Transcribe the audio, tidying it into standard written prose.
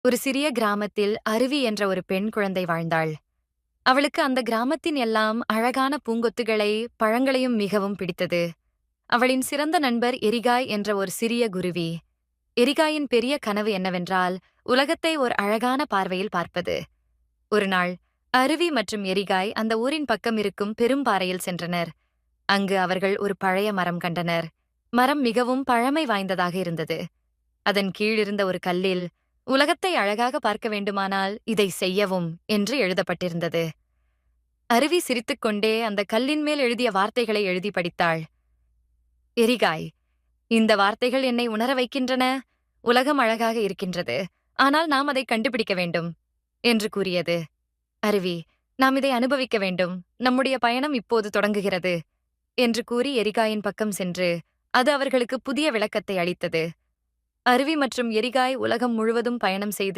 ஒரு சிறிய கிராமத்தில் அருவி என்ற ஒரு பெண் குழந்தை வாழ்ந்தாள். அவளுக்கு அந்த கிராமத்தின் எல்லாம் அழகான பூங்கொத்துகளை, பழங்களையும் மிகவும் பிடித்தது. அவளின் சிறந்த நண்பர் எரிகாய் என்ற ஒரு சிறிய குருவி. எரிகாயின் பெரிய கனவு என்னவென்றால், உலகத்தை ஒரு அழகான பார்வையில் பார்ப்பது. ஒரு நாள், அருவி மற்றும் எரிகாய் அந்த ஊரின் பக்கம் இருக்கும் பெரும் பாறையில் சென்றனர். அங்கு அவர்கள் ஒரு பழைய மரம் கண்டனர். மரம் மிகவும் பழமை வாய்ந்ததாக இருந்தது. அதன் கீழிருந்த ஒரு கல்லில், உலகத்தை அழகாக பார்க்க வேண்டுமானால் இதை செய்யவும் என்று எழுதப்பட்டிருந்தது. அருவி சிரித்துக்கொண்டே அந்த கல்லின் மேல் எழுதிய வார்த்தைகளை எழுதி படித்தாள். எரிகாய், இந்த வார்த்தைகள் என்னை உணர வைக்கின்றன. உலகம் அழகாக இருக்கின்றது, ஆனால் நாம் அதை கண்டுபிடிக்க வேண்டும் என்று கூறியது. அருவி, நாம் இதை அனுபவிக்க வேண்டும். நம்முடைய பயணம் இப்போது தொடங்குகிறது என்று கூறி எரிகாயின் பக்கம் சென்று, அது அவர்களுக்கு புதிய விளக்கத்தை அளித்தது. அருவி மற்றும் எரிகாய் உலகம் முழுவதும் பயணம் செய்து